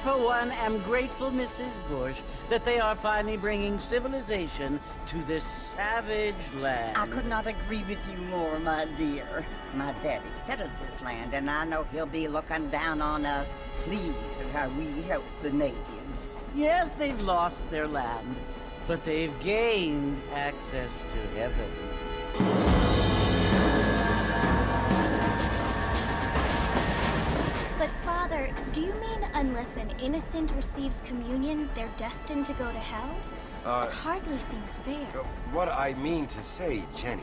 for one, am grateful, Mrs. Bush, that they are finally bringing civilization to this savage land. I could not agree with you more, my dear. My daddy settled this land, and I know he'll be looking down on us, pleased at how we help the natives. Yes, they've lost their land, but they've gained access to heaven. But Father, do you mean unless an innocent receives communion, they're destined to go to hell? It hardly seems fair. What I mean to say, Jenny,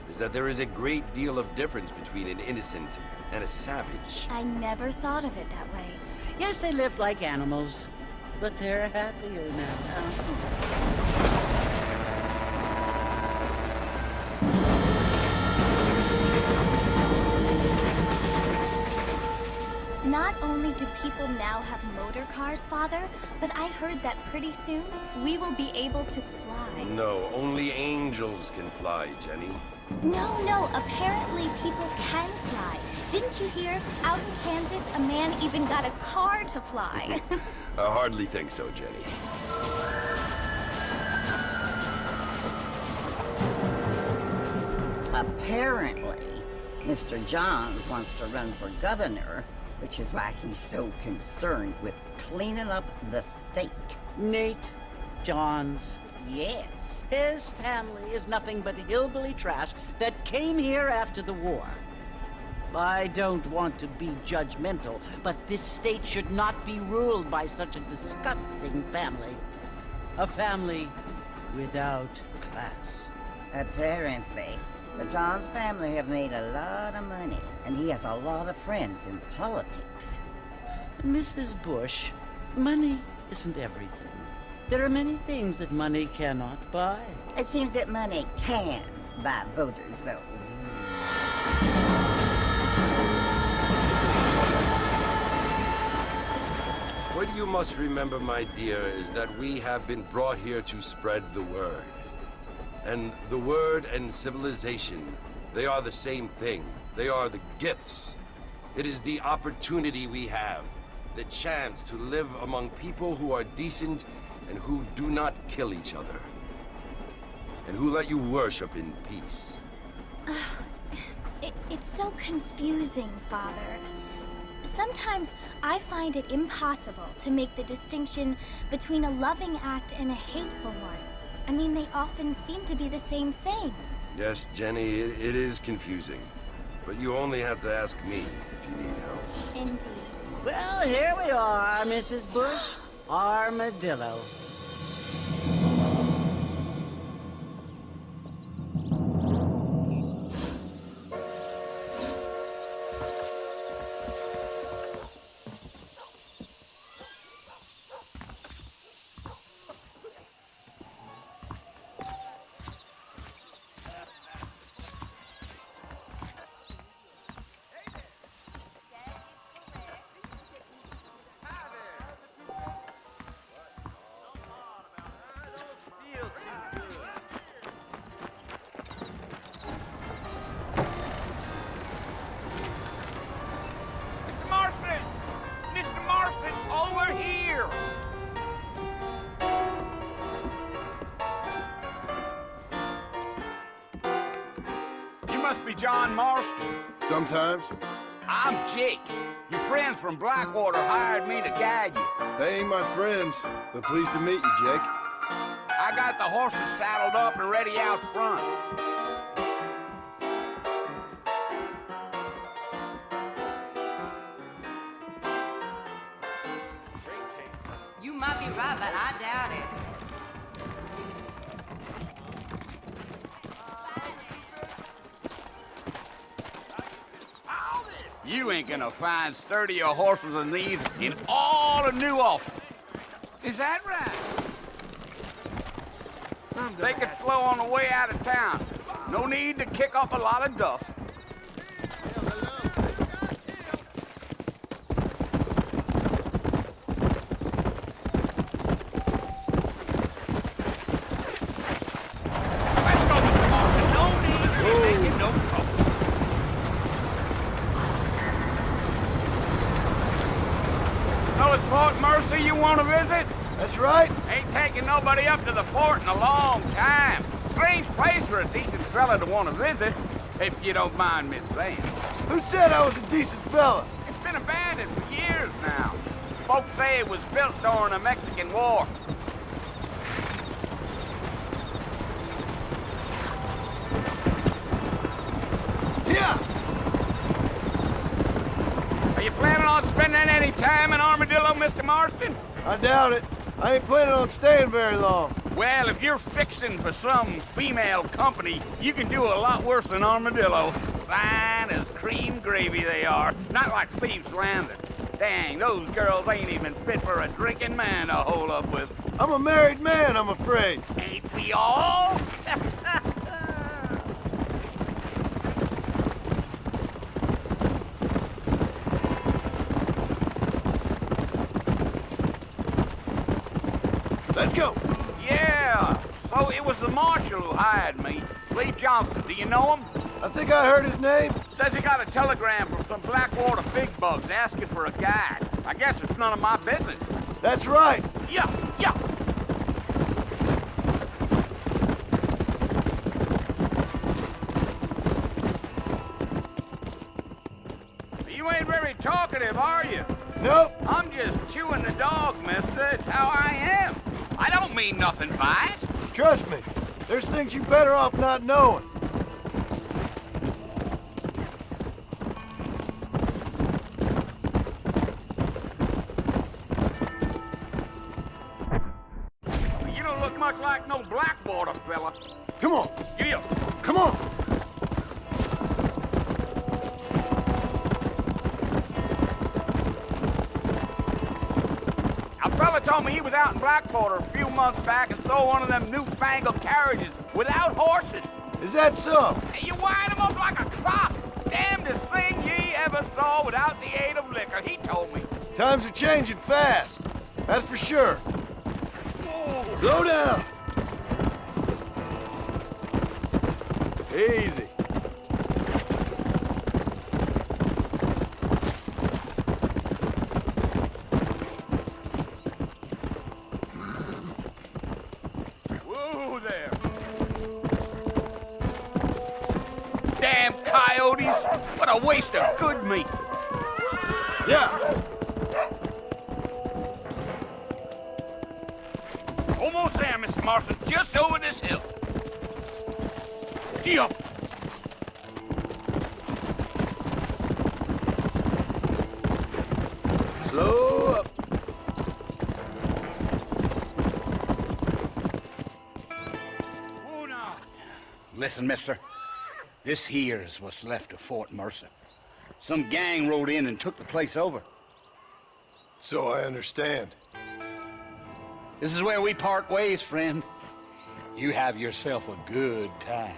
is that there is a great deal of difference between an innocent and a savage. I never thought of it that way. Yes, they lived like animals, but they're happier now. Not only do people now have motor cars, Father, but I heard that pretty soon we will be able to fly. No, only angels can fly, Jenny. No, apparently people can fly. Didn't you hear? Out in Kansas, a man even got a car to fly. I hardly think so, Jenny. Apparently, Mr. Johns wants to run for governor, which is why he's so concerned with cleaning up the state. Nate Johns. Yes. His family is nothing but hillbilly trash that came here after the war. I don't want to be judgmental, but this state should not be ruled by such a disgusting family. A family without class. Apparently. The Johns family have made a lot of money, and he has a lot of friends in politics. Mrs. Bush, money isn't everything. There are many things that money cannot buy. It seems that money can buy voters, though. What you must remember, my dear, is that we have been brought here to spread the word. And the word and civilization, they are the same thing. They are the gifts. It is the opportunity we have, the chance to live among people who are decent and who do not kill each other. And who let you worship in peace. It's so confusing, Father. Sometimes I find it impossible to make the distinction between a loving act and a hateful one. I mean, they often seem to be the same thing. Yes, Jenny, it is confusing. But you only have to ask me if you need help. Indeed. Well, here we are, Mrs. Bush. Armadillo. Must be John Marston. Sometimes. I'm Jake. Your friends from Blackwater hired me to guide you. They ain't my friends, but pleased to meet you, Jake. I got the horses saddled up and ready out front. You might be right, but I doubt it. You ain't gonna find sturdier horses than these in all of New Ulster. Is that right? Take it slow on the way out of town. No need to kick up a lot of dust. Let's go, Mr. Marston. No need to make no trouble. No Armadillo's Fort Mercy you want to visit? That's right. Ain't taking nobody up to the fort in a long time. Strange place for a decent fella to want to visit, if you don't mind me saying. Who said I was a decent fella? It's been abandoned for years now. Folks say it was built during the Mexican War. Yeah. Are you planning on spending any time in Armadillo, Mr. Marston? I doubt it. I ain't planning on staying very long. Well, if you're fixing for some female company, you can do a lot worse than Armadillo. Fine as cream gravy they are, not like Thieves' Landing. Dang, those girls ain't even fit for a drinking man to hole up with. I'm a married man, I'm afraid. Ain't we all? Let's go. Yeah, so it was the marshal who hired me. Lee Johnson, do you know him? I think I heard his name. Says he got a telegram from some Blackwater big bugs asking for a guide. I guess it's none of my business. That's right. Yeah. You ain't very talkative, are you? Nope. I'm just chewing the dog, mister. It's how I am. I don't mean nothing by it. Trust me. There's things you better off not knowing. You don't look much like no Blackwater fella. Come on. Giddy up. Come on. A fella told me he was out in Blackwater a few months back and saw one of them newfangled carriages without horses. Is that so? And you wind them up like a clock. Damnedest thing ye ever saw without the aid of liquor, he told me. Times are changing fast. That's for sure. Slow down. Easy. Whoa there. Damn coyotes. What a waste of good meat. Yeah. Almost there, Mr. Marston. Just over this hill. Yup. Slow up. Whoa now. Listen, mister. This here is what's left of Fort Mercer. Some gang rode in and took the place over. So I understand. This is where we part ways, friend. You have yourself a good time.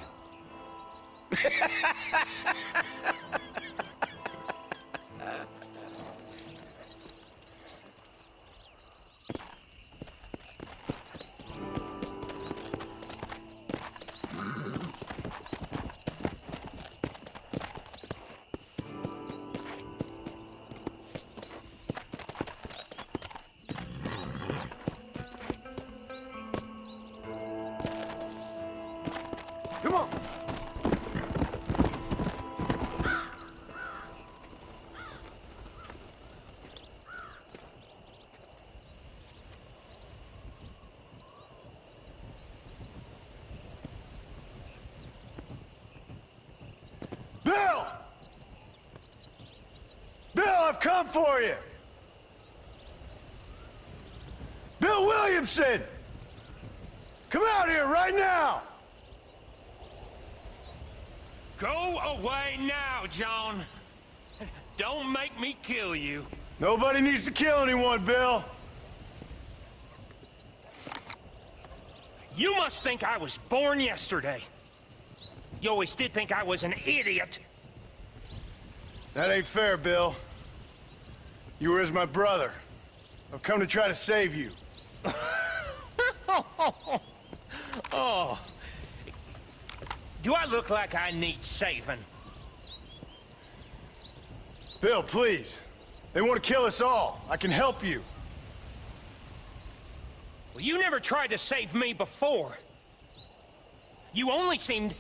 Come on. Bill! Bill, I've come for you! Bill Williamson! Come out here right now! Go away now, John. Don't make me kill you. Nobody needs to kill anyone, Bill. You must think I was born yesterday. You always did think I was an idiot. That ain't fair, Bill. You were as my brother. I've come to try to save you. Oh. Do I look like I need saving? Bill, please. They want to kill us all. I can help you. Well, you never tried to save me before. You only seemed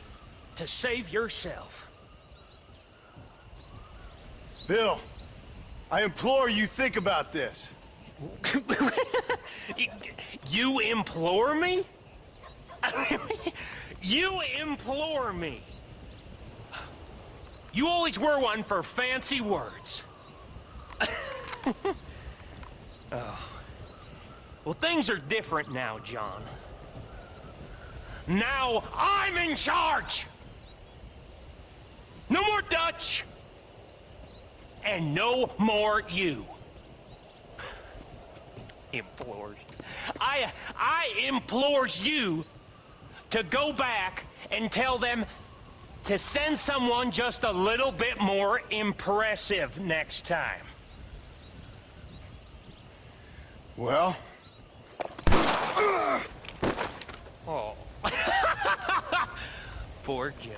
to save yourself. Bill, I implore you think about this. You implore me? You implore me? You always were one for fancy words. Oh. Well, things are different now, John. Now I'm in charge! No more Dutch! And no more you. Implores. I implores you to go back and tell them to send someone just a little bit more impressive next time. Well? Oh. Poor John.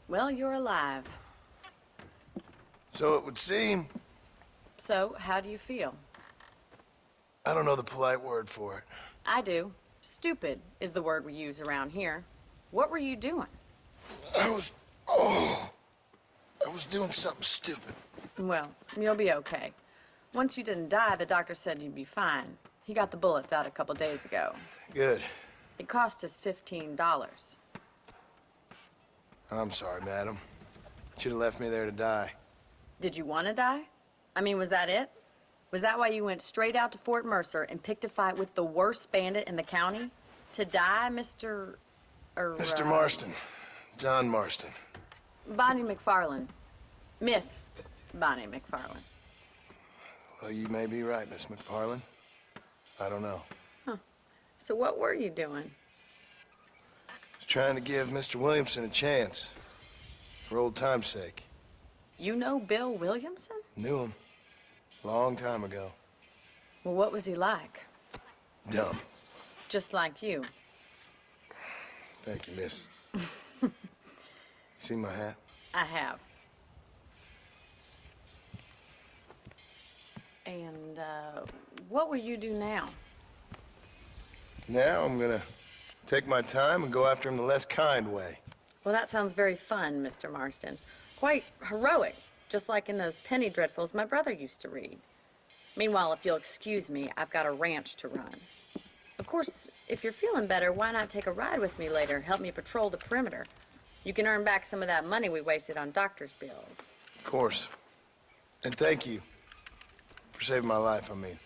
Well, you're alive. So it would seem. So, how do you feel? I don't know the polite word for it. I do. Stupid is the word we use around here. What were you doing? I was doing something stupid. Well, you'll be okay. Once you didn't die, the doctor said you'd be fine. He got the bullets out a couple days ago. Good. It cost us $15. I'm sorry, madam. Should have left me there to die. Did you want to die? I mean, was that it? Was that why you went straight out to Fort Mercer and picked a fight with the worst bandit in the county? To die, Mr. Mr. Marston. John Marston. Bonnie McFarland. Miss Bonnie McFarland. Well, you may be right, Miss McFarland. I don't know. Huh. So what were you doing? Just trying to give Mr. Williamson a chance. For old time's sake. You know Bill Williamson? Knew him. Long time ago. Well, what was he like? Dumb. Just like you. Thank you, miss. See my hat? I have. And, what will you do now? Now I'm gonna take my time and go after him the less kind way. Well, that sounds very fun, Mr. Marston. Quite heroic, just like in those penny dreadfuls my brother used to read. Meanwhile, if you'll excuse me, I've got a ranch to run. Of course, if you're feeling better, why not take a ride with me later? Help me patrol the perimeter. You can earn back some of that money we wasted on doctor's bills. Of course. And thank you for saving my life, I mean.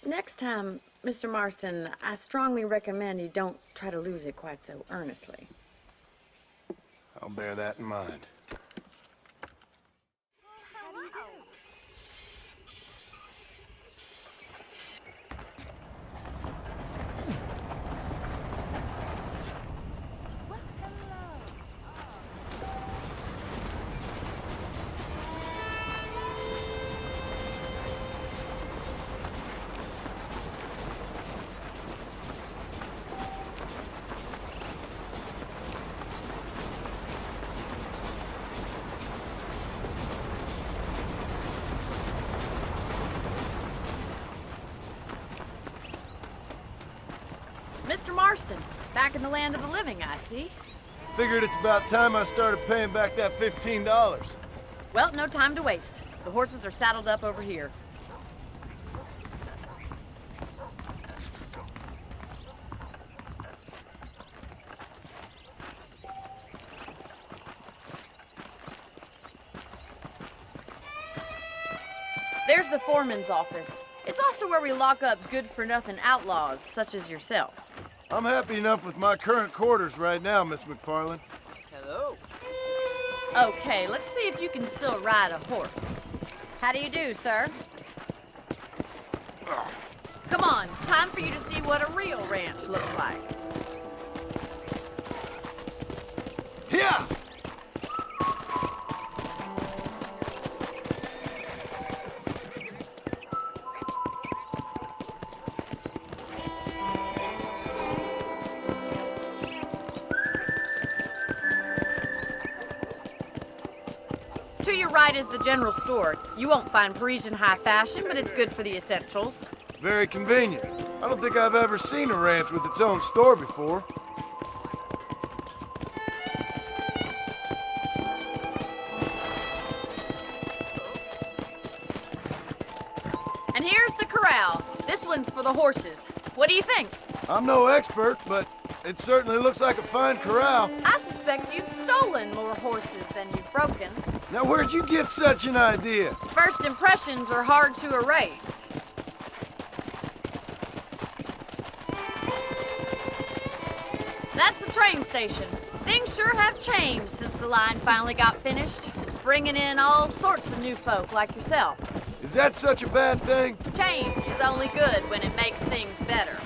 Next time, Mr. Marston, I strongly recommend you don't try to lose it quite so earnestly. I'll bear that in mind. Mr. Marston, back in the land of the living, I see. Figured it's about time I started paying back that $15. Well, no time to waste. The horses are saddled up over here. There's the foreman's office. It's also where we lock up good-for-nothing outlaws, such as yourself. I'm happy enough with my current quarters right now, Miss McFarland. Hello. Okay, let's see if you can still ride a horse. How do you do, sir? Come on, time for you to see what a real ranch looks like. Yeah! To your right is the general store. You won't find Parisian high fashion, but it's good for the essentials. Very convenient. I don't think I've ever seen a ranch with its own store before. And here's the corral. This one's for the horses. What do you think? I'm no expert, but it certainly looks like a fine corral. I suspect you've stolen more horses than you've broken. Now, where'd you get such an idea? First impressions are hard to erase. That's the train station. Things sure have changed since the line finally got finished, bringing in all sorts of new folk like yourself. Is that such a bad thing? Change is only good when it makes things better.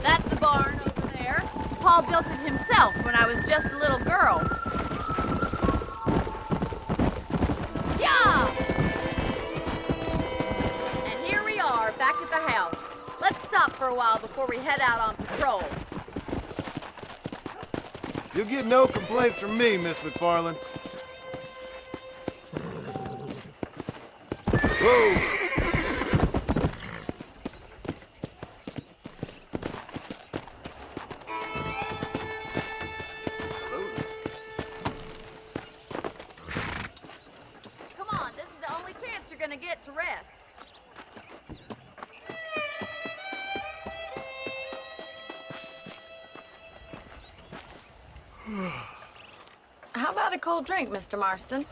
That's the barn over there. Paul built it himself when I was just a little girl. Yeah! And here we are, back at the house. Let's stop for a while before we head out on patrol. You'll get no complaints from me, Miss McFarland. Whoa! Come on, this is the only chance you're gonna get to rest. How about a cold drink, Mr. Marston?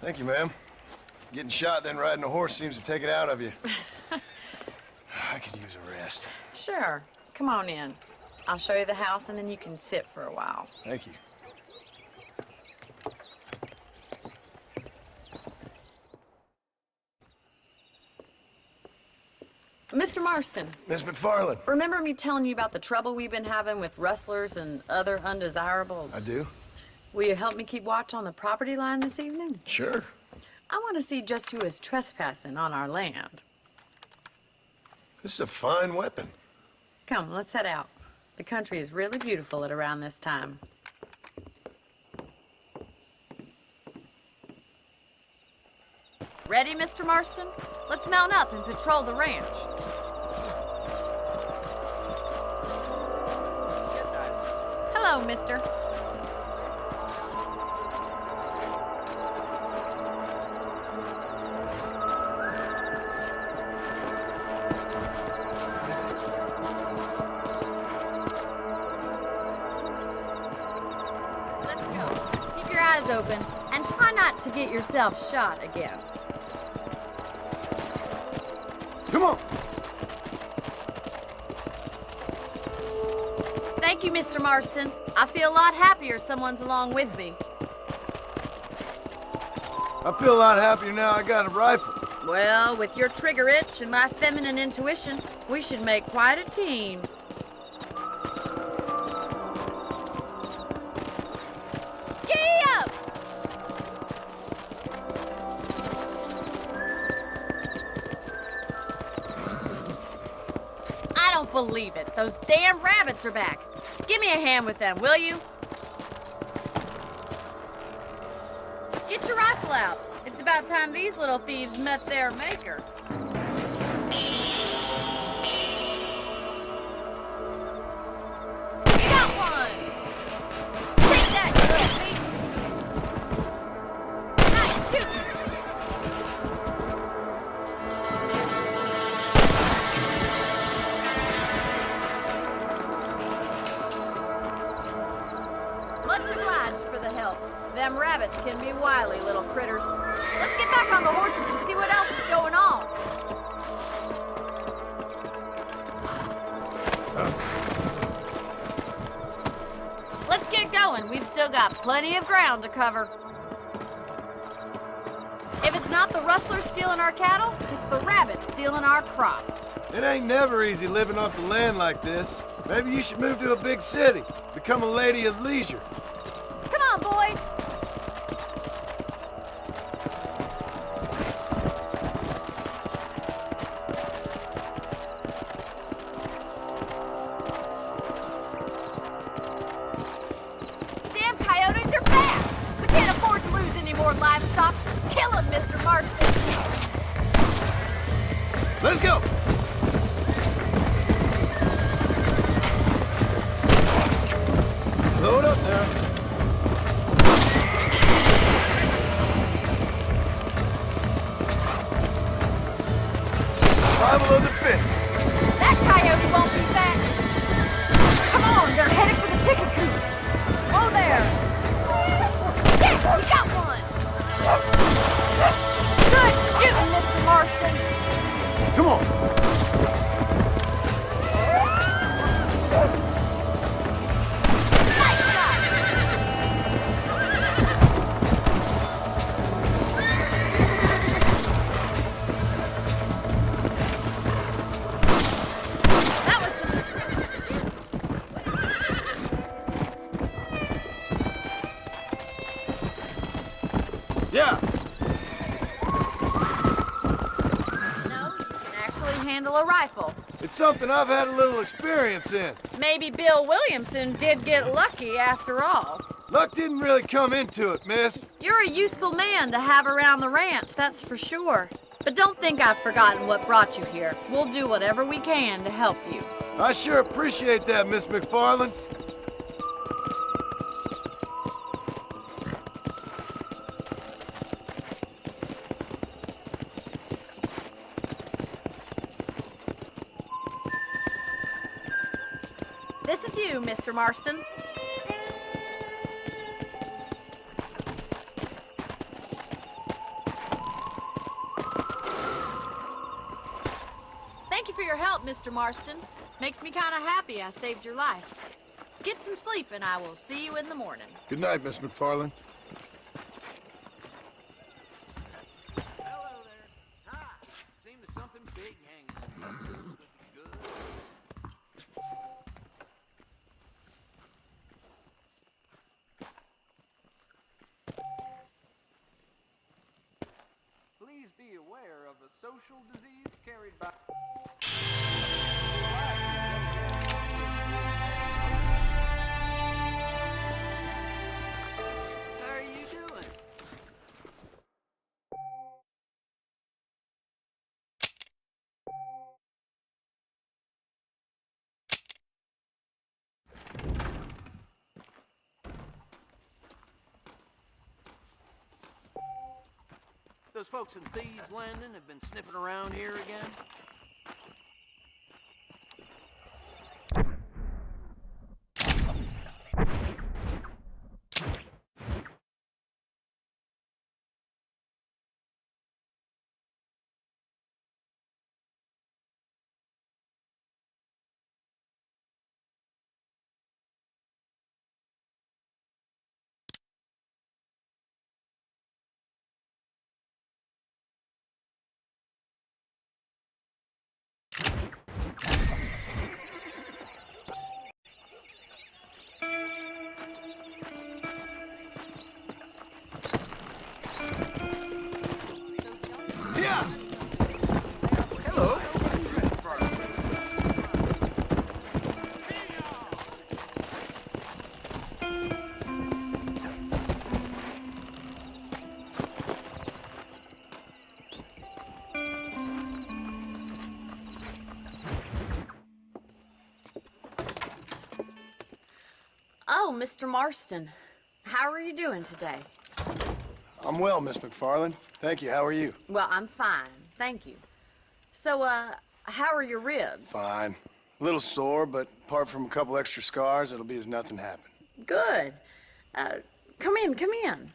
Thank you, ma'am. Getting shot then riding a horse seems to take it out of you. I could use a rest. Sure. Come on in. I'll show you the house and then you can sit for a while. Thank you. Mr. Marston, Miss McFarland. remember me telling you about the trouble we've been having with rustlers and other undesirables? I do? Will you help me keep watch on the property line this evening? Sure. I want to see just who is trespassing on our land. This is a fine weapon. Come, let's head out. The country is really beautiful at around this time. Ready, Mr. Marston? Let's mount up and patrol the ranch. Hello, mister. Let's go. Keep your eyes open and try not to get yourself shot again. Come on. Thank you, Mr. Marston. I feel a lot happier someone's along with me. I feel a lot happier now I got a rifle. Well, with your trigger itch and my feminine intuition, we should make quite a team. Giddy up! I don't believe it. Those damn rabbits are back. Give me a hand with them, will you? Get your rifle out. It's about about time these little thieves met their maker. Got one! Take that, you little thief! Nice shooting! Much obliged for the help. Them rabbits can be wily little critters. Let's get back on the horses and see what else is going on. Let's get going. We've still got plenty of ground to cover. If it's not the rustlers stealing our cattle, it's the rabbits stealing our crops. It ain't never easy living off the land like this. Maybe you should move to a big city. Become a lady of leisure. Come on, boys. Damn coyotes are fast. We can't afford to lose any more livestock. Kill them, Mr. Marston. Let's go! Load up now. Survival of the fittest. That coyote won't be back. Come on, they're heading for the chicken coop. Oh, there. Yes, we got one. Good shooting, Mr. Marston. Come on. Nice shot. That was some... Yeah. No, you can actually handle a rifle. It's something I've had a little experience in. Maybe Bill Williamson did get lucky after all. Luck didn't really come into it, miss. You're a useful man to have around the ranch, that's for sure. But don't think I've forgotten what brought you here. We'll do whatever we can to help you. I sure appreciate that, Miss McFarland. This is you, Mr. Marston. Thank you for your help, Mr. Marston. Makes me kind of happy I saved your life. Get some sleep and I will see you in the morning. Good night, Miss McFarland. Hello there. Hi. Seems there's something big hanging on you. Good. Please be aware of a social disease carried by... How are you doing? Those folks in Thieves Landing have been sniffing around here again? Oh, Mr. Marston. How are you doing today? I'm well, Miss McFarland. Thank you. How are you? Well, I'm fine. Thank you. So, how are your ribs? Fine. A little sore, but apart from a couple extra scars, it'll be as nothing happened. Good. Come in, come in.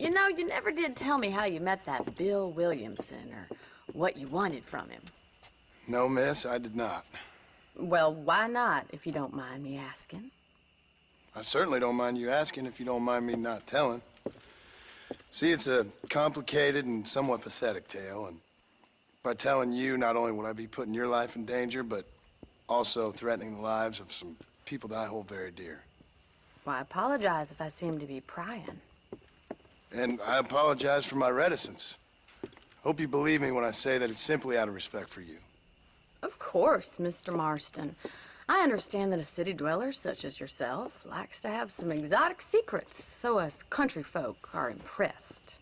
You know, you never did tell me how you met that Bill Williamson or what you wanted from him. No, miss, I did not. Well, why not, if you don't mind me asking? I certainly don't mind you asking if you don't mind me not telling. See, it's a complicated and somewhat pathetic tale, and by telling you, not only would I be putting your life in danger, but also threatening the lives of some people that I hold very dear. Well, I apologize if I seem to be prying. And I apologize for my reticence. Hope you believe me when I say that it's simply out of respect for you. Of course, Mr. Marston. I understand that a city dweller such as yourself likes to have some exotic secrets, so us country folk are impressed.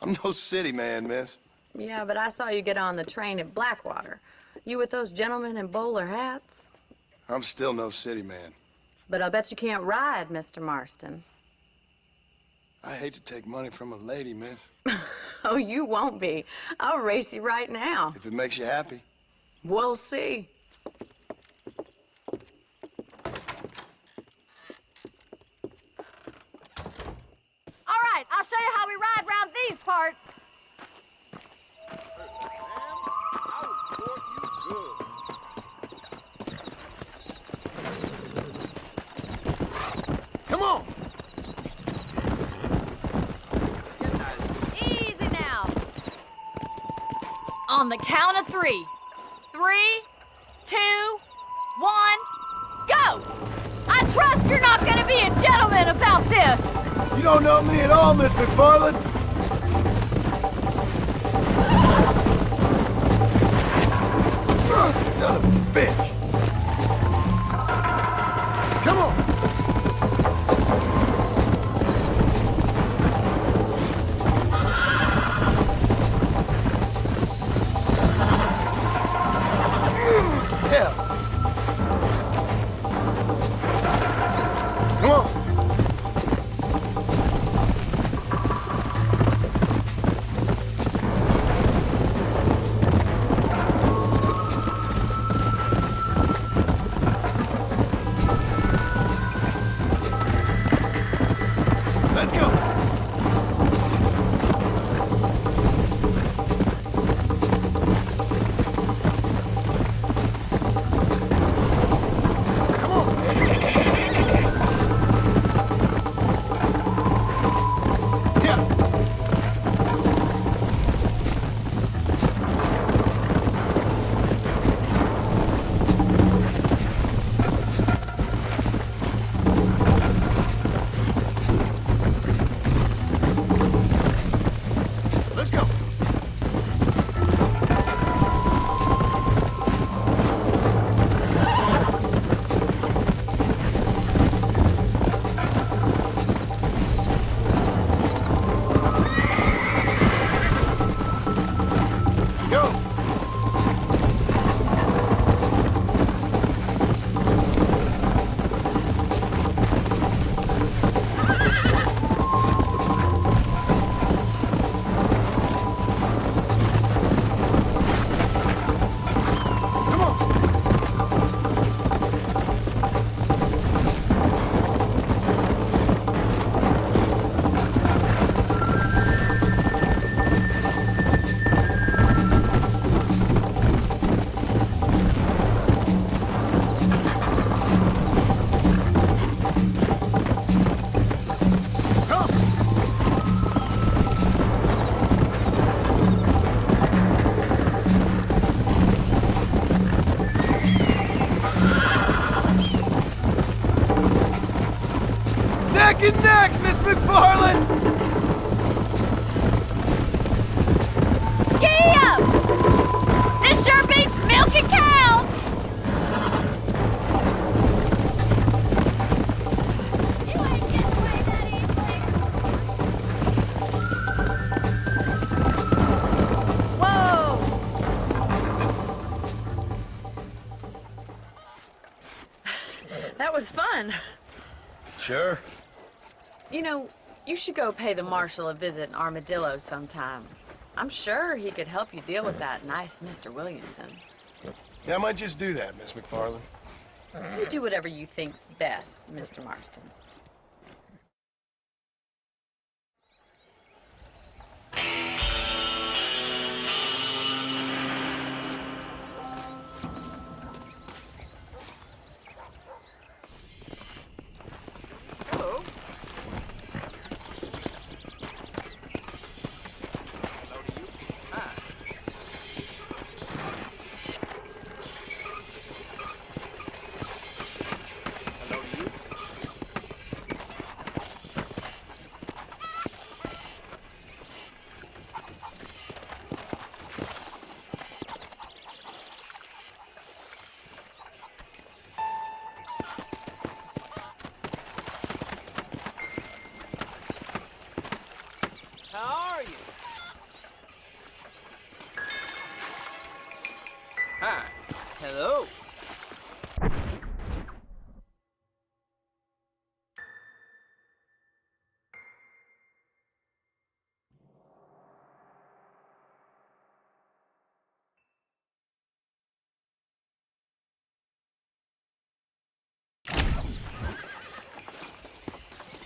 I'm no city man, miss. Yeah, but I saw you get on the train at Blackwater. You with those gentlemen in bowler hats? I'm still no city man. But I'll bet you can't ride, Mr. Marston. I hate to take money from a lady, miss. Oh, you won't be. I'll race you right now. If it makes you happy. We'll see. All right, I'll show you how we ride around these parts. Come on! Easy now. On the count of 3. 3, 2, 1, go! I trust you're not gonna be a gentleman about this. You don't know me at all, Miss McFarland. Son of a bitch. Come on. Hell. Come on. Let's go. Come on. Yeah. Let's go. Go. Come on. Come. Neck and neck, Miss McFarland! Giddy up! This sure beats milking cows! You ain't getting away that easily. Whoa! That was fun. fun. Sure. You know, you should go pay the marshal a visit in Armadillo sometime. I'm sure he could help you deal with that nice Mr. Williamson. Yeah, I might just do that, Miss McFarland. You do whatever you think's best, Mr. Marston. Hello. How are you? Hi. Hello.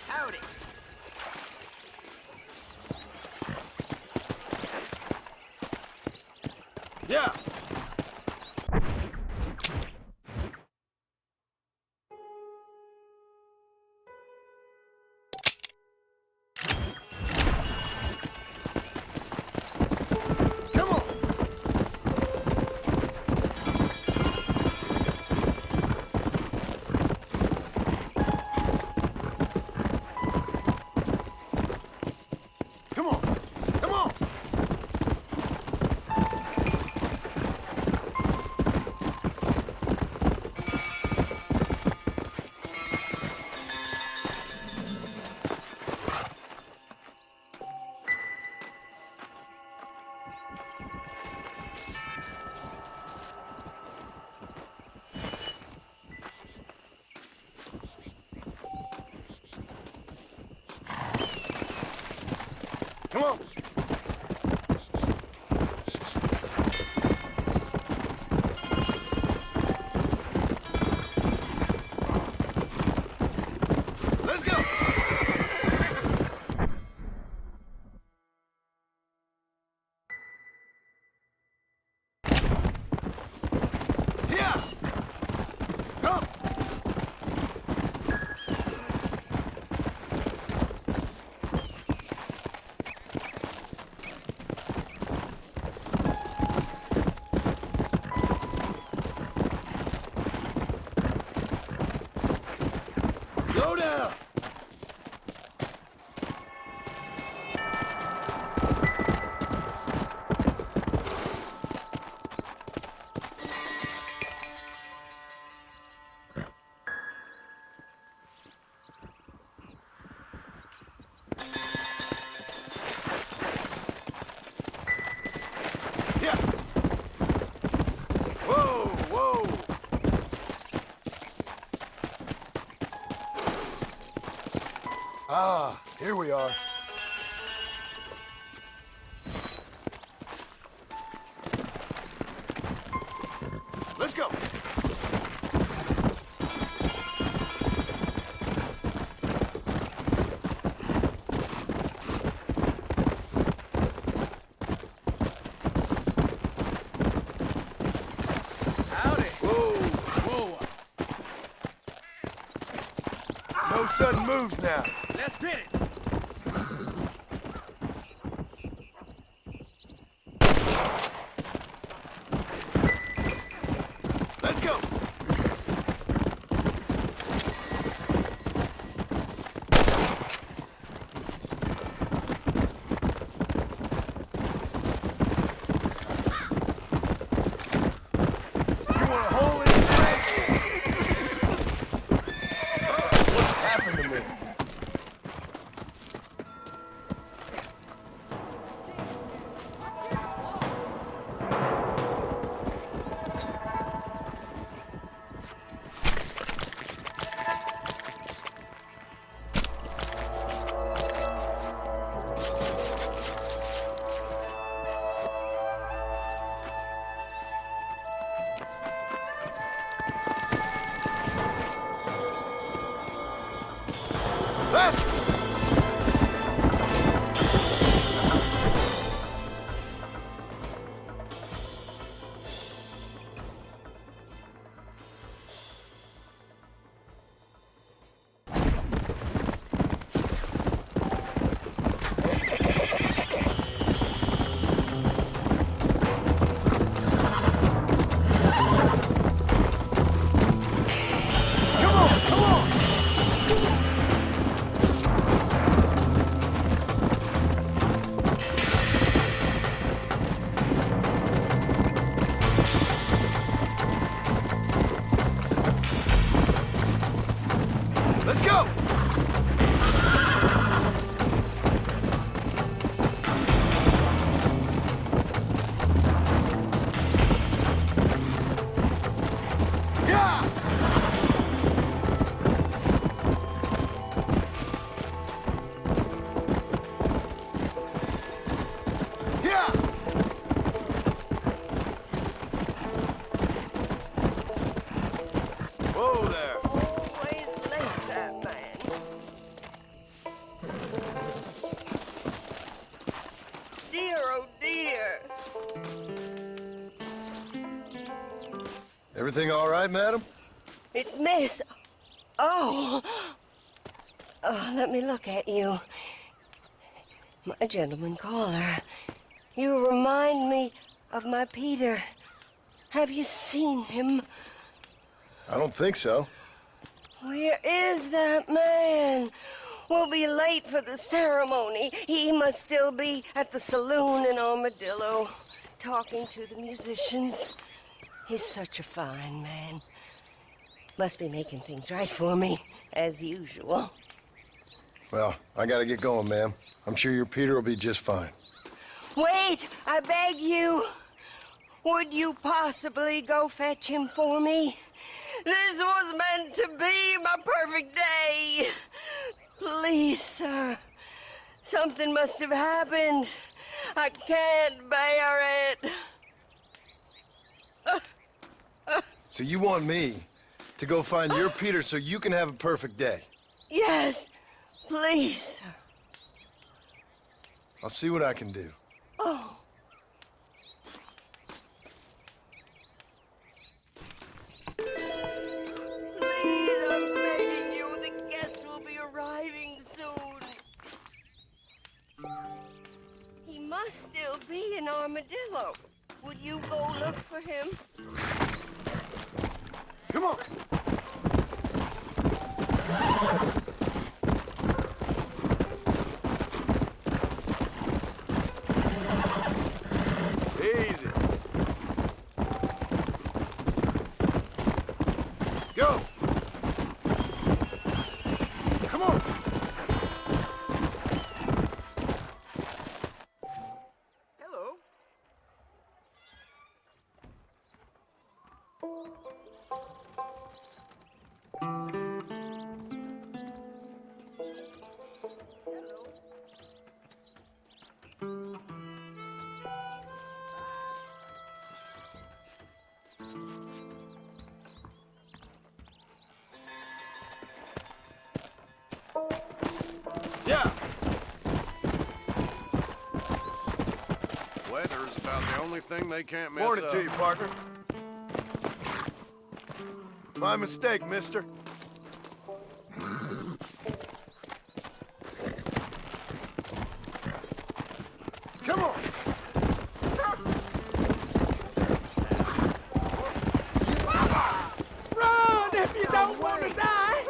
Howdy. Yeah. Come on. Come on. Come on. Come on. Let's go. Yeah. Come. Go down. Yeah. Whoa, whoa. Ah, here we are. Let's go. Howdy. Whoa. No sudden moves now. Let's get it. Let's go. You want a hole in your leg? What happened to me? dear, oh dear. Everything all right, madam? It's Miss... Oh. Oh, let me look at you. My gentleman caller. You remind me of my Peter. Have you seen him? I don't think so. Where is that man? We'll be late for the ceremony. He must still be at the saloon in Armadillo, talking to the musicians. He's such a fine man. Must be making things right for me, as usual. Well, I gotta get going, ma'am. I'm sure your Peter will be just fine. Wait, I beg you. Would you possibly go fetch him for me? This was meant to be my perfect day. Please, sir. Something must have happened. I can't bear it. So you want me to go find your Peter so you can have a perfect day? Yes, please, sir. I'll see what I can do. Oh. Please, I'm begging you. The guests will be arriving soon. He must still be in Armadillo. Would you go look for him? Come on! Easy. Go! Come on! Hello. Yeah. Weather's about the only thing they can't mess Morning up. to you, partner. My mistake, mister. Come on. Run if you don't want to die!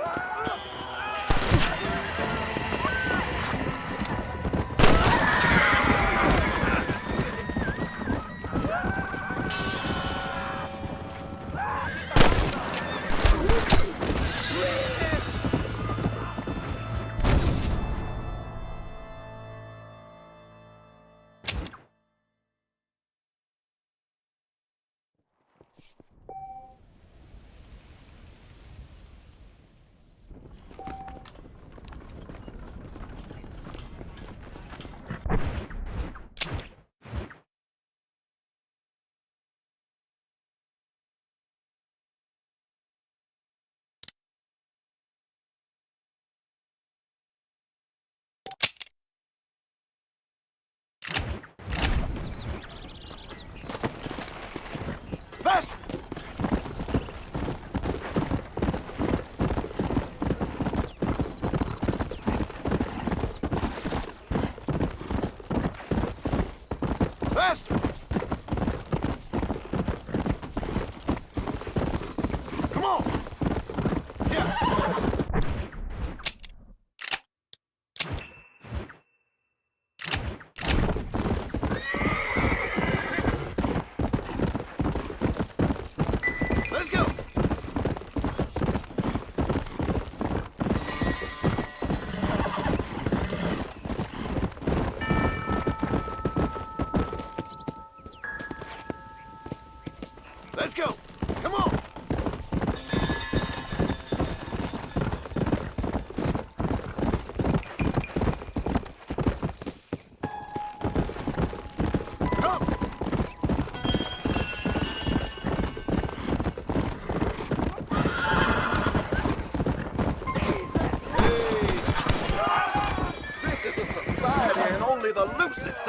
Faster! Faster! Come on! Yeah! Let's go!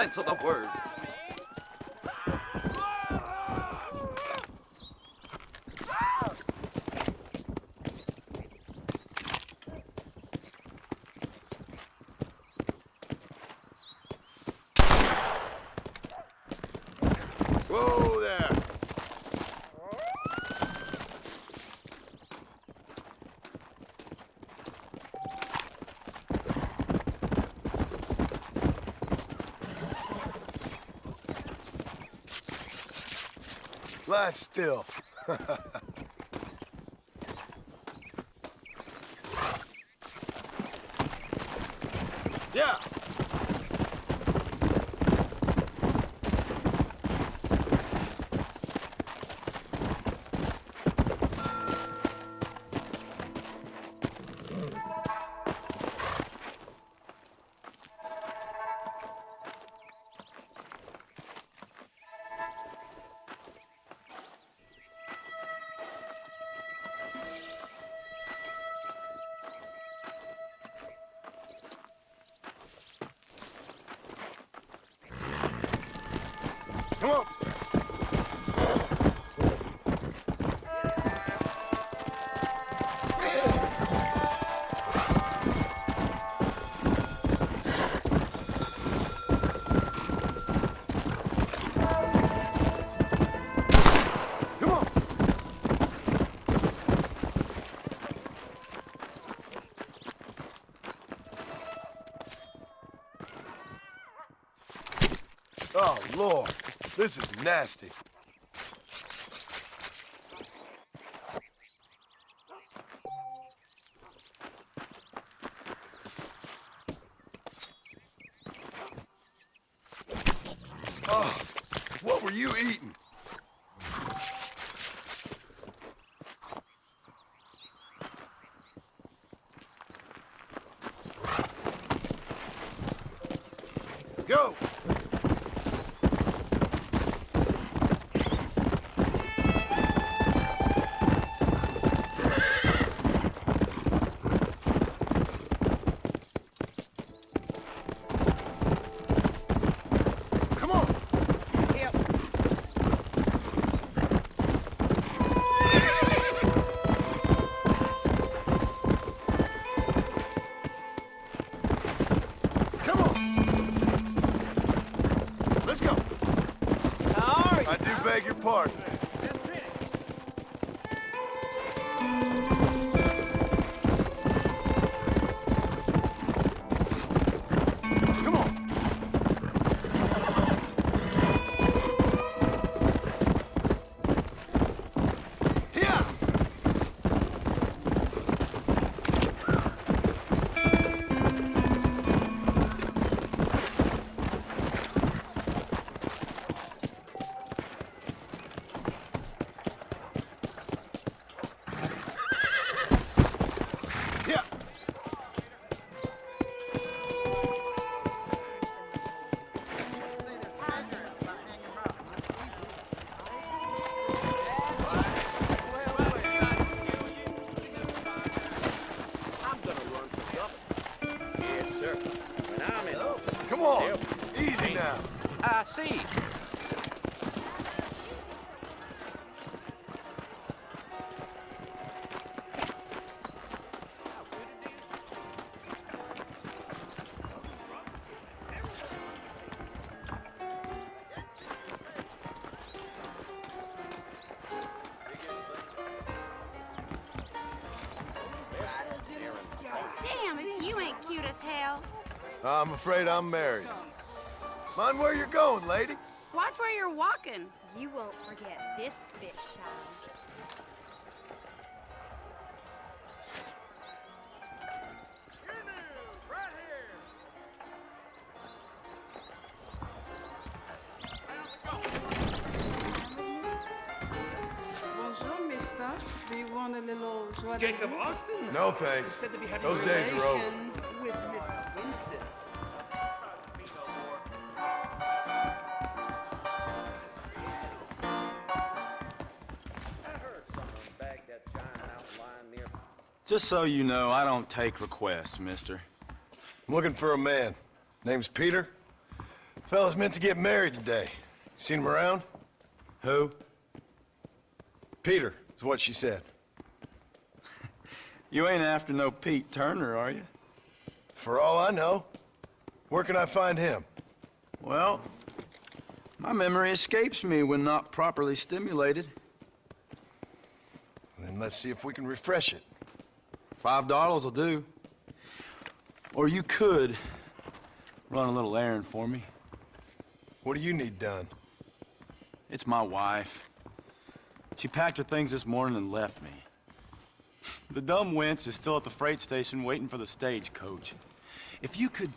sense of the word. Whoa there! Lie still. Yeah. Come on. Come on. Oh, Lord. This is nasty. Oh, what were you eating? Go! Come on! Yep. Come on! Let's go! I do beg your pardon. Come on! Here! Yeah. Yes, sir. When I'm in... Come on. Easy now. I see. Damn, if you ain't cute as hell. I'm afraid I'm married. Mind where you're going, lady. Watch where you're walking. You won't forget this spit shine. Bonjour, mister. Do you want a little joie de Jacob vivre? Austin? No, thanks. Said to be having Those days are over. relations with Miss Winston. Just so you know, I don't take requests, mister. I'm looking for a man. Name's Peter. Fella's meant to get married today. Seen him around? Who? Peter, is what she said. You ain't after no Pete Turner, are you? For all I know. Where can I find him? Well, my memory escapes me when not properly stimulated. Then let's see if we can refresh it. $5 will do. Or you could run a little errand for me. What do you need done? It's my wife. She packed her things this morning and left me. The dumb wench is still at the freight station waiting for the stagecoach. If you could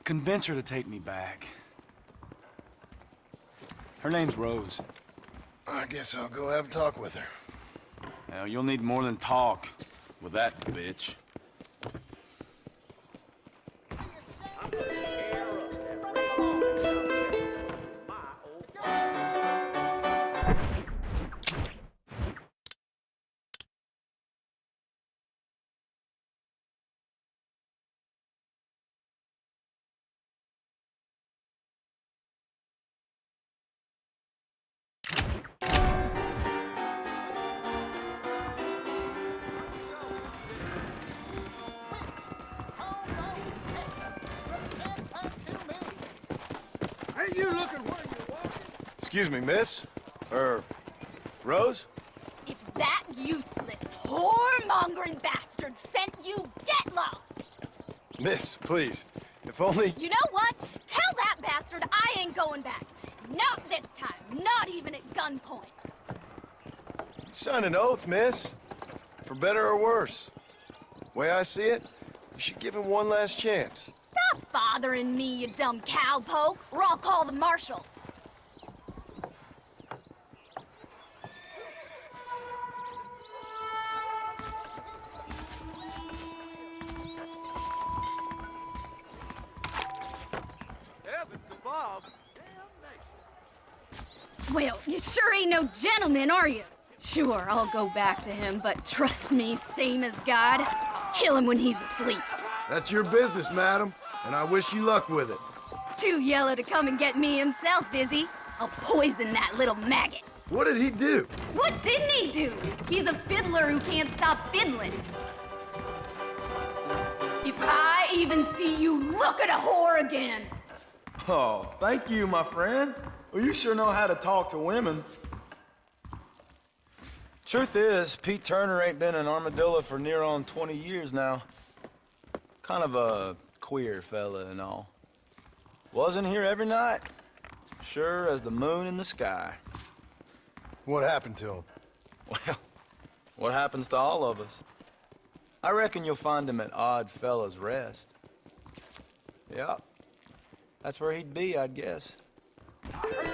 convince her to take me back. Her name's Rose. I guess I'll go have a talk with her. Now, you'll need more than talk with that bitch. Excuse me, miss? Rose? If that useless, whoremongering bastard sent you, get lost! Miss, please. If only... You know what? Tell that bastard I ain't going back. Not this time. Not even at gunpoint. Sign an oath, miss. For better or worse. Way I see it, you should give him one last chance. Stop bothering me, you dumb cowpoke, or I'll call the marshal. Well, you sure ain't no gentleman, are you? Sure, I'll go back to him, but trust me, same as God, I'll kill him when he's asleep. That's your business, madam, and I wish you luck with it. Too yellow to come and get me himself, is he? I'll poison that little maggot. What did he do? What didn't he do? He's a fiddler who can't stop fiddling. If I even see you look at a whore again. Oh, thank you, my friend. Well, you sure know how to talk to women. Truth is, Pete Turner ain't been in Armadillo for near on 20 years now. Kind of a queer fella and all. Wasn't here every night. Sure as the moon in the sky. What happened to him? Well, what happens to all of us? I reckon you'll find him at Odd Fella's Rest. Yeah, that's where he'd be, I'd guess. Really?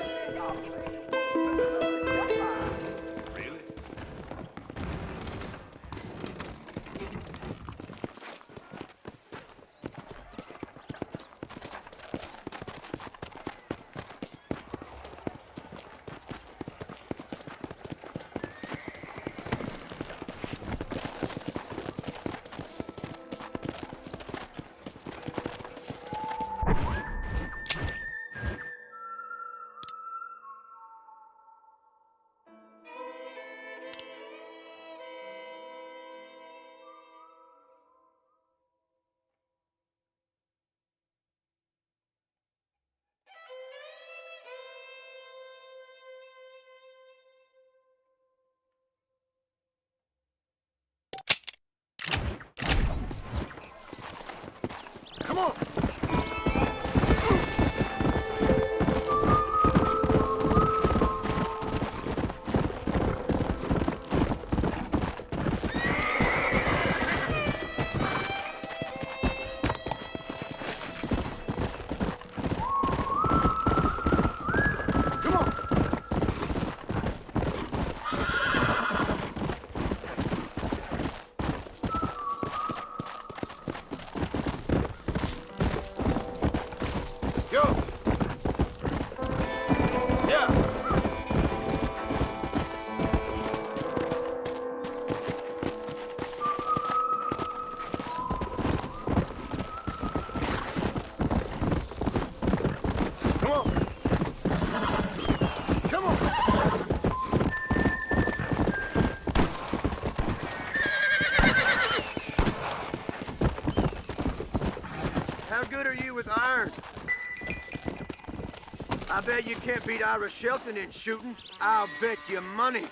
I bet you can't beat Ira Shelton in shooting. I'll bet you money.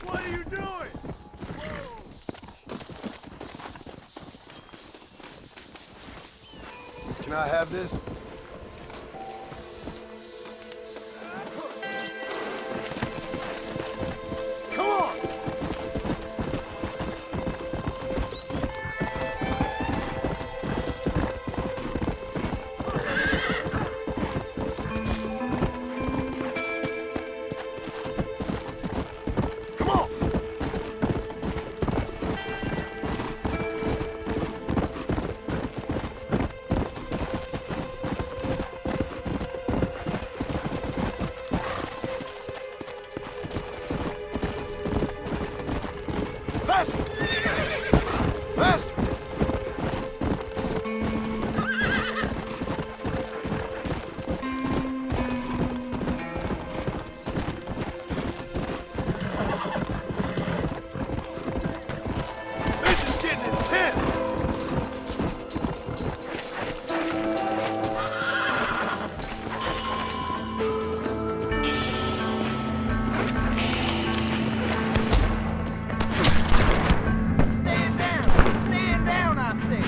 What are you doing? Can I have this? Come on! Come on! Faster! Faster! This is getting intense! Stand down! Stand down, I say!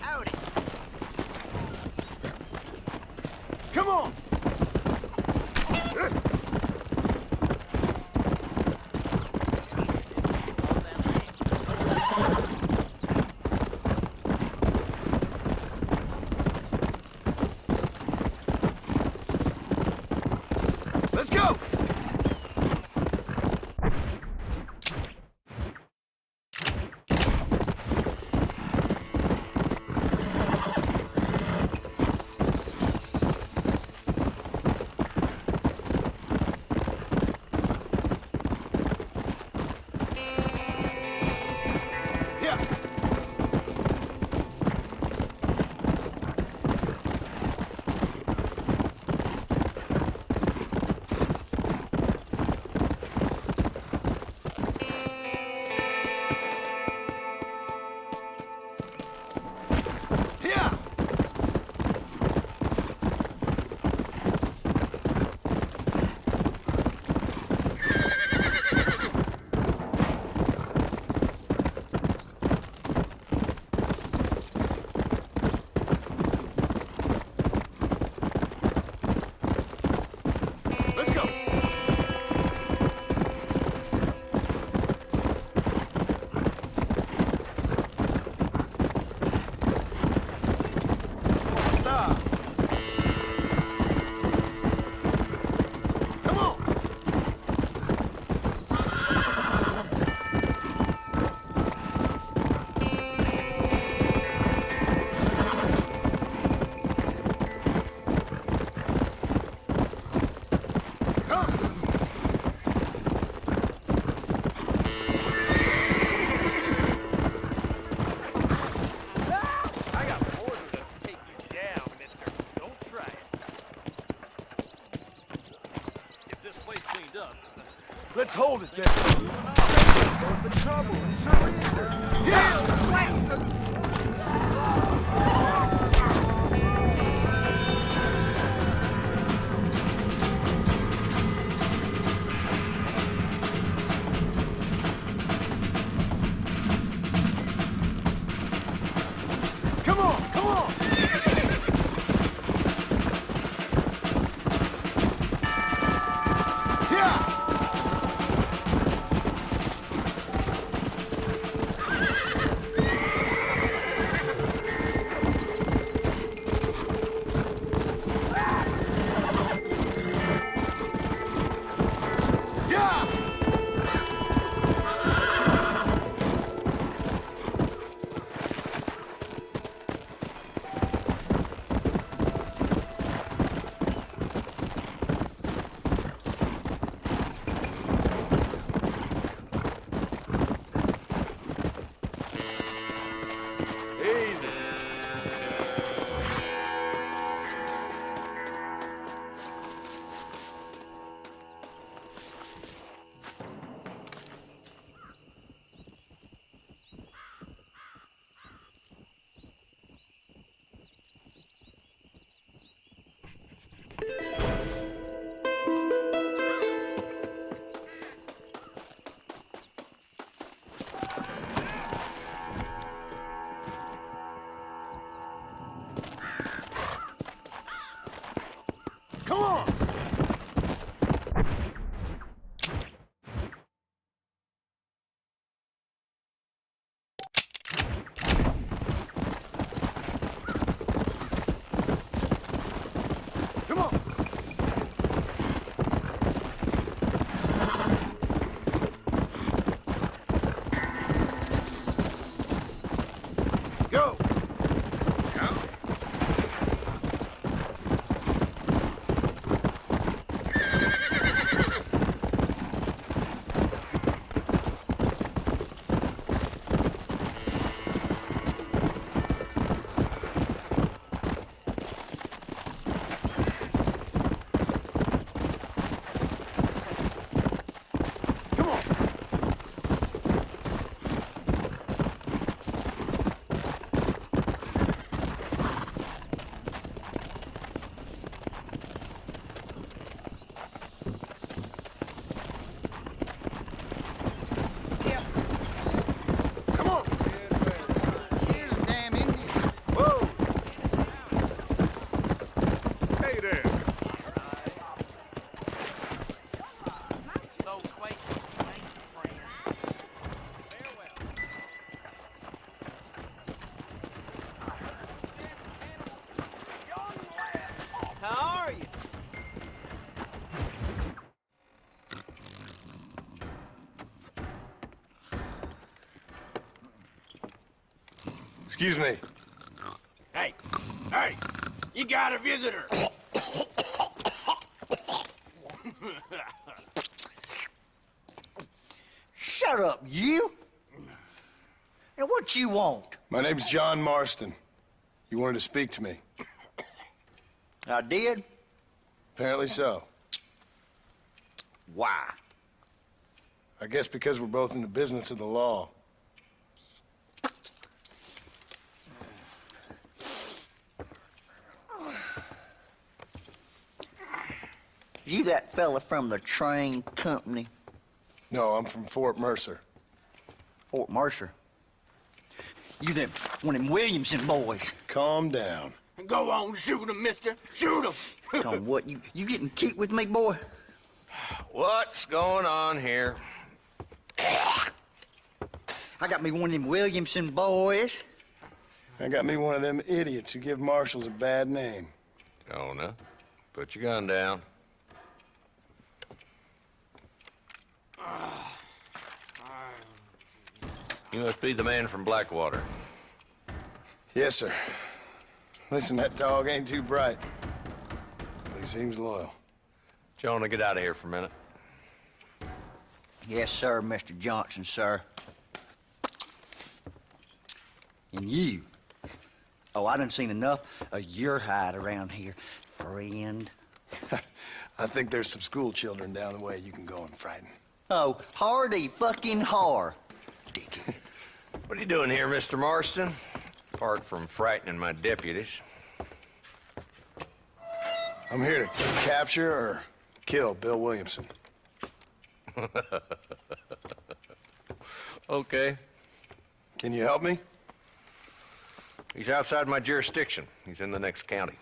Howdy! Come on! Let's go! Yeah. Yeah. Let's go. Stop. Come on. Come. I got orders to take you down, mister. Don't try it. Get this place cleaned up. Let's hold it there. The trouble, it sure is. Yeah. Come on, come on. Yeah. Excuse me. Hey, hey, you got a visitor. Shut up, you! And what you want? My name's John Marston. You wanted to speak to me. I did? Apparently so. Why? I guess because we're both in the business of the law. You that fella from the train company? No, I'm from Fort Mercer. Fort Mercer? You them, one of them Williamson boys. Calm down. Go on, shoot him, mister. Shoot him. Come what, you getting cute with me, boy? What's going on here? I got me one of them Williamson boys. I got me one of them idiots who give marshals a bad name. Jonah, put your gun down. You must be the man from Blackwater. Yes, sir. Listen, that dog ain't too bright, but he seems loyal. Jonah, get out of here for a minute. Yes, sir, Mr. Johnson, sir. And you. Oh, I done seen enough of your hide around here, friend. I think there's some school children down the way you can go and frighten. Oh, hardy fucking har. Dickhead. What are you doing here, Mr. Marston? Apart from frightening my deputies. I'm here to capture or kill Bill Williamson. Okay. Can you help me? He's outside my jurisdiction. He's in the next county.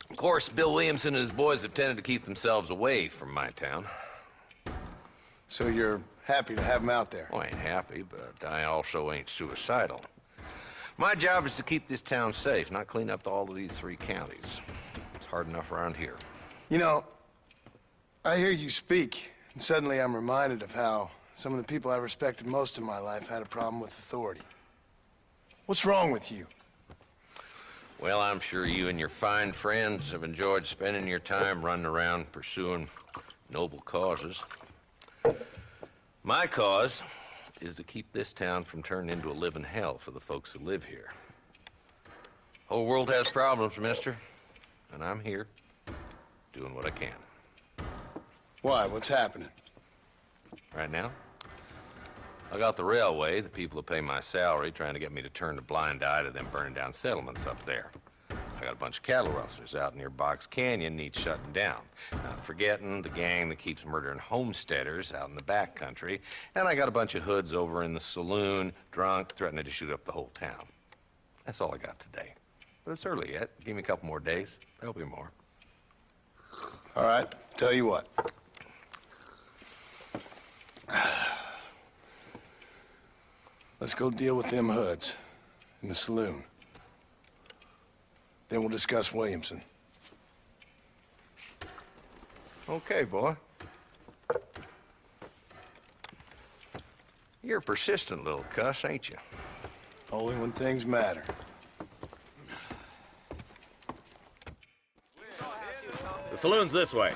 Of course, Bill Williamson and his boys have tended to keep themselves away from my town. So you're happy to have him out there? Well, I ain't happy, but I also ain't suicidal. My job is to keep this town safe, not clean up all of these 3 counties. It's hard enough around here. You know, I hear you speak, and suddenly I'm reminded of how some of the people I respected most in my life had a problem with authority. What's wrong with you? Well, I'm sure you and your fine friends have enjoyed spending your time running around pursuing noble causes. My cause is to keep this town from turning into a living hell for the folks who live here. Whole world has problems, mister, and I'm here doing what I can. Why? What's happening? Right now, I got the railway, the people who pay my salary, trying to get me to turn a blind eye to them burning down settlements up there. I got a bunch of cattle rustlers out near Box Canyon needs shutting down. Not forgetting the gang that keeps murdering homesteaders out in the back country. And I got a bunch of hoods over in the saloon, drunk, threatening to shoot up the whole town. That's all I got today. But it's early yet. Give me a couple more days. There'll be more. All right, tell you what. Let's go deal with them hoods in the saloon. Then we'll discuss Williamson. Okay, boy. You're a persistent little cuss, ain't you? Only when things matter. The saloon's this way.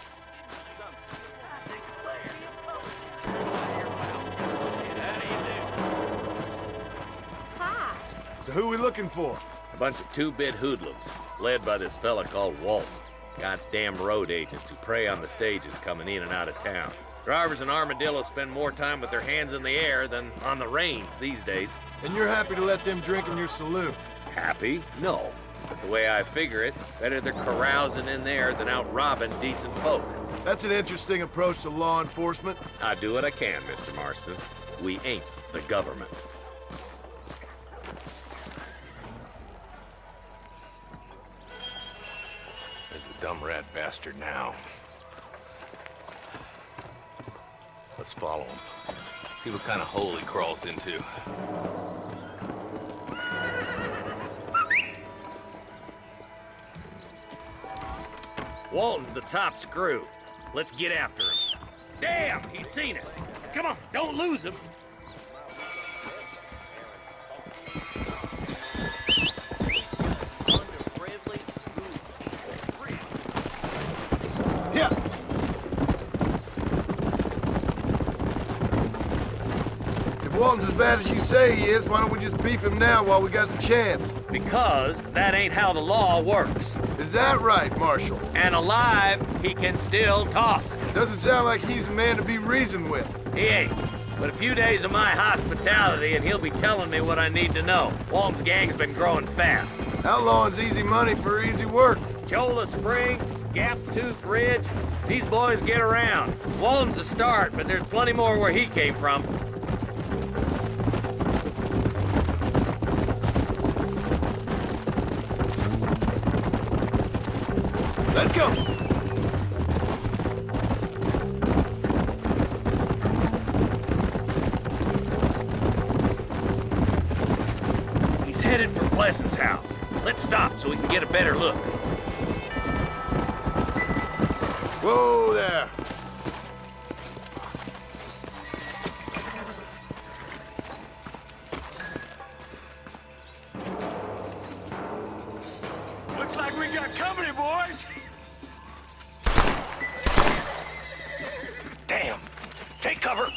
Hi. So who we looking for? A bunch of 2-bit hoodlums, led by this fella called Walton. Goddamn road agents who prey on the stages coming in and out of town. Drivers in Armadillo spend more time with their hands in the air than on the reins these days. And you're happy to let them drink in your saloon? Happy? No. The way I figure it, better they're carousing in there than out robbing decent folk. That's an interesting approach to law enforcement. I do what I can, Mr. Marston. We ain't the government. There's the dumb rat bastard now. Let's follow him. See what kind of hole he crawls into. Walton's the top screw. Let's get after him. Damn, he's seen us. Come on, don't lose him. Walton's as bad as you say he is, why don't we just beef him now while we got the chance? Because that ain't how the law works. Is that right, Marshal? And alive, he can still talk. Doesn't sound like he's a man to be reasoned with. He ain't. But a few days of my hospitality and he'll be telling me what I need to know. Walton's gang's been growing fast. Outlawing's easy money for easy work. Cholla Spring, Gap Tooth Ridge, these boys get around. Walton's a start, but there's plenty more where he came from. Let's go! He's headed for Pleasant's house. Let's stop so we can get a better look. Whoa there! Looks like we got company, boys. Damn. Take cover.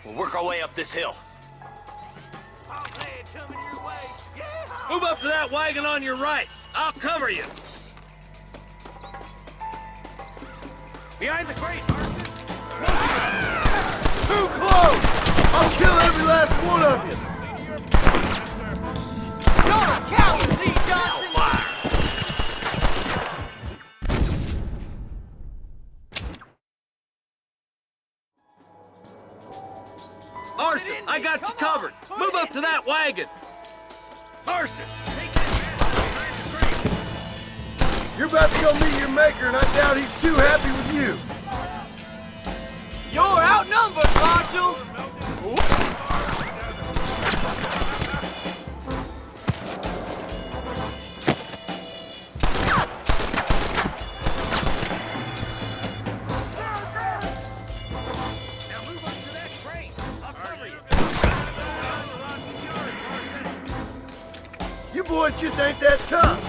We'll work our way up this hill. Move up to that wagon on your right. I'll cover you. Behind the crate, Marston. Too close! I'll kill every last one of you! You're a coward, Lee Johnson! Marston, I got you covered. Move up to that wagon. Marston! You're about to go meet your maker, and I doubt he's too happy with you. You're outnumbered, Marshal! You boys just ain't that tough.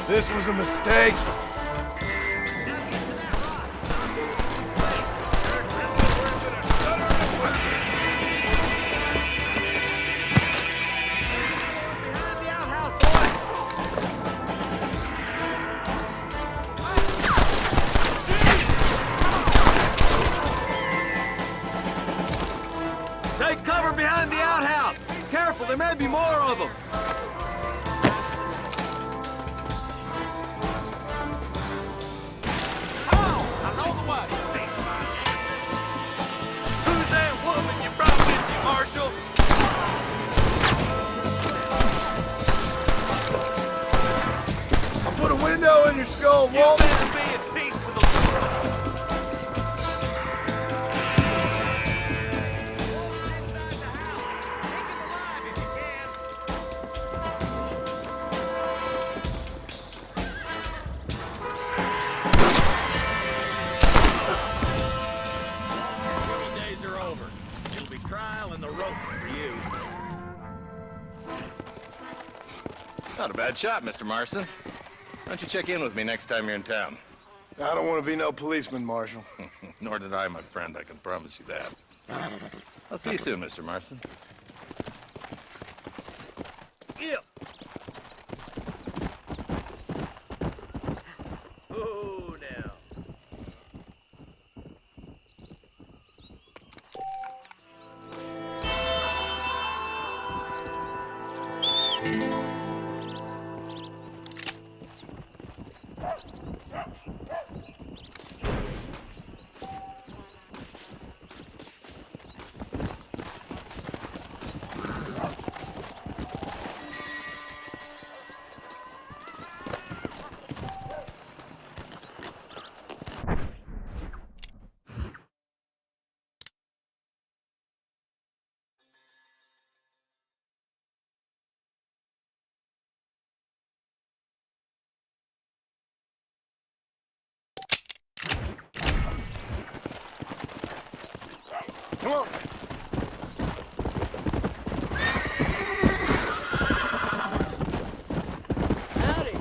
This was a mistake. Take cover behind the outhouse. Careful, there may be more of them. Who's that woman you brought with you, Marshal? I'll put a window in your skull, Walt. You better be at peace with the world. Days are over. It'll be trial and the rope for you. Not a bad shot, Mr. Marston. Why don't you check in with me next time you're in town? I don't want to be no policeman, Marshal. Nor did I, my friend. I can promise you that. I'll see you soon, Mr. Marston. Yeah. Oh, now. Come on. Howdy.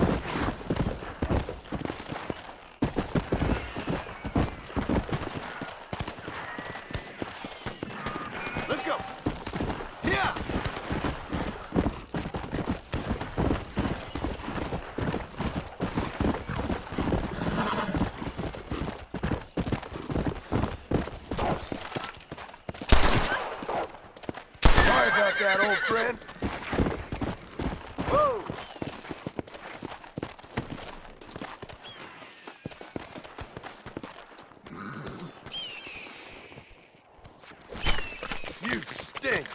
that, old friend. Whoa! You stink!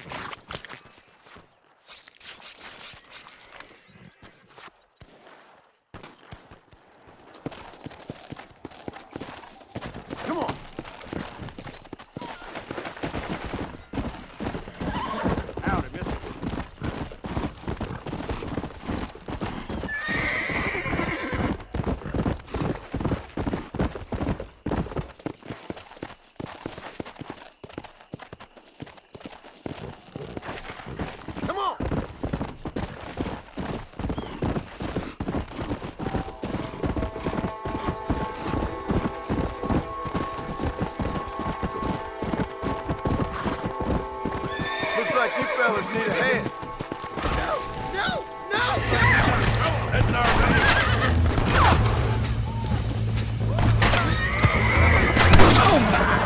Come on! Howdy, mister. Come on! Looks like you fellas need a hand. Heading our way. Oh my!